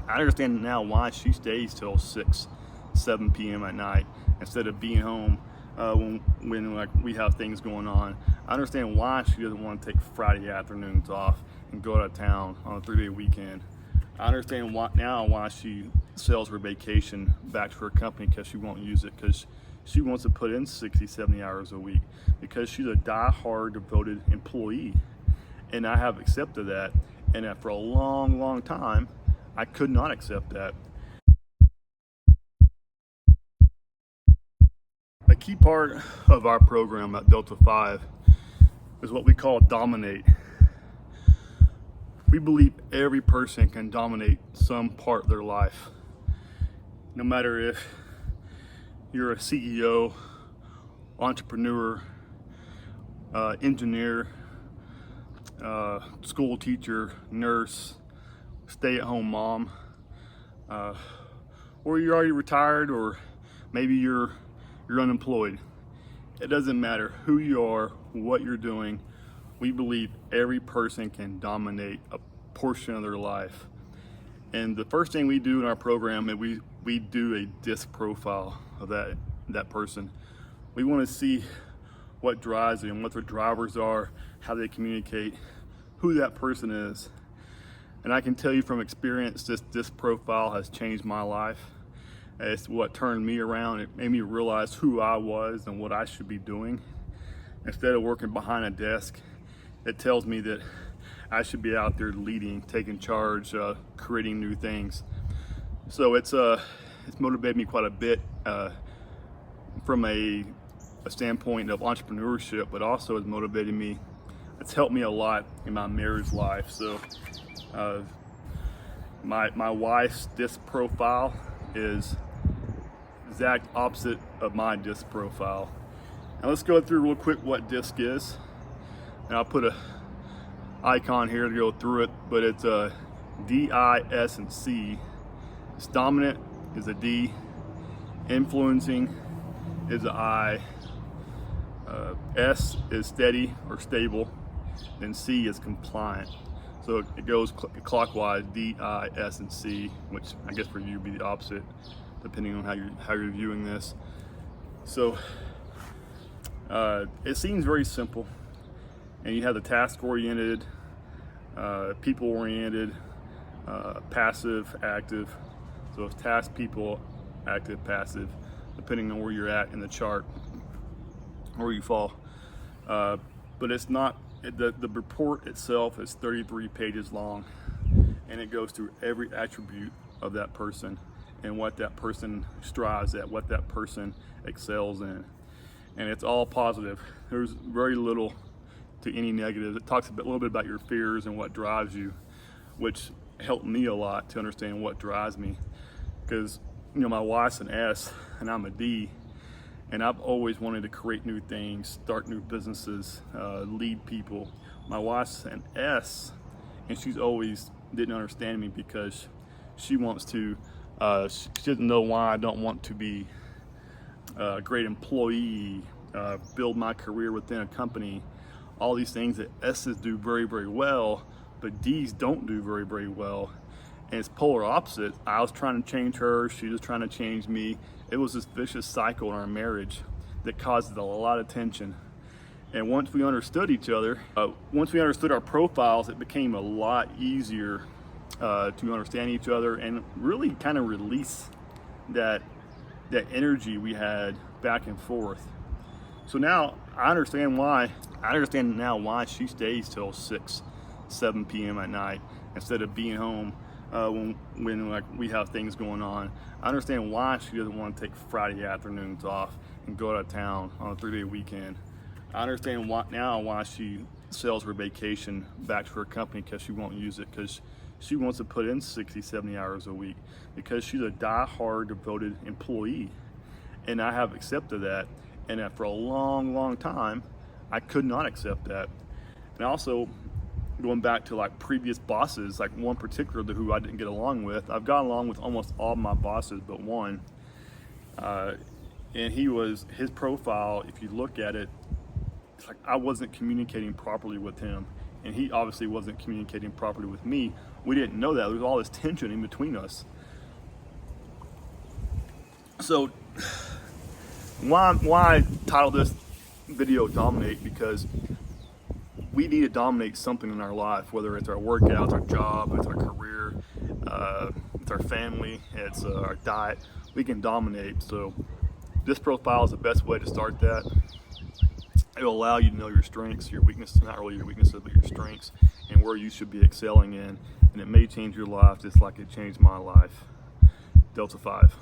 I understand now why she stays till 7 p.m. at night instead of being home when like we have things going on. I understand why she doesn't want to take Friday afternoons off and go out of town on a 3-day weekend. I understand why she sells her vacation back to her company, because she won't use it, because she wants to put in 60, 70 hours a week, because she's a die-hard devoted employee. And I have accepted that, and that for a long, long time, I could not accept that. A key part of our program at Delta 5 is what we call dominate. We believe every person can dominate some part of their life. No matter if you're a CEO, entrepreneur, engineer, school teacher, nurse, stay-at-home mom, or you're already retired, or maybe you're unemployed. It doesn't matter who you are, what you're doing. We believe every person can dominate a portion of their life. And the first thing we do in our program is we do a DISC profile of that person. We want to see what drives them, what their drivers are, how they communicate, who that person is. And I can tell you from experience, this DISC profile has changed my life. It's what turned me around. It made me realize who I was and what I should be doing. Instead of working behind a desk, it tells me that I should be out there leading, taking charge, creating new things. So it's motivated me quite a bit from a standpoint of entrepreneurship, but also has motivated me. It's helped me a lot in my marriage life. So my wife's DISC profile is exact opposite of my DISC profile. Now let's go through real quick what DISC is. And I'll put a icon here to go through it, but it's D, I, S, and C. It's dominant is a D, influencing is an I, S is steady or stable, and C is compliant. So it goes clockwise, D, I, S, and C, which I guess for you would be the opposite, depending on how you're viewing this. So it seems very simple, and you have the task-oriented, people-oriented, passive, active. So it's task, people, active, passive, depending on where you're at in the chart, where you fall. But it's not, the report itself is 33 pages long, and it goes through every attribute of that person and what that person strives at, what that person excels in. And it's all positive. There's very little to any negative. It talks a little bit about your fears and what drives you, which helped me a lot to understand what drives me. Because, you know, my wife's an S and I'm a D, and I've always wanted to create new things, start new businesses, lead people. My wife's an S, and she's always didn't understand me because she wants to, she doesn't know why I don't want to be a great employee, build my career within a company, all these things that S's do very, very well, but D's don't do very, very well. And it's polar opposite. I was trying to change her, she was trying to change me. It was this vicious cycle in our marriage that caused a lot of tension. And once we understood each other, once we understood our profiles, it became a lot easier to understand each other and really kind of release that energy we had back and forth. So now I understand now why she stays till 7 p.m. at night instead of being home when like we have things going on. I understand why she doesn't want to take Friday afternoons off and go out of town on a 3-day weekend. I understand why she sells her vacation back to her company, because she won't use it, because she wants to put in 60, 70 hours a week, because she's a die-hard devoted employee. And I have accepted that, and that for a long, long time, I could not accept that. And also, going back to like previous bosses, like one particular who I didn't get along with. I've gotten along with almost all my bosses but one. And his profile, if you look at it, it's like I wasn't communicating properly with him. and he obviously wasn't communicating properly with me. We didn't know that. There was all this tension in between us. So why I titled this video Dominate? Because we need to dominate something in our life, whether it's our workouts, our job, it's our career, it's our family, it's our diet. We can dominate. So this profile is the best way to start that. It will allow you to know your strengths, your weaknesses, not really your weaknesses, but your strengths, and where you should be excelling in. And it may change your life just like it changed my life. Delta 5.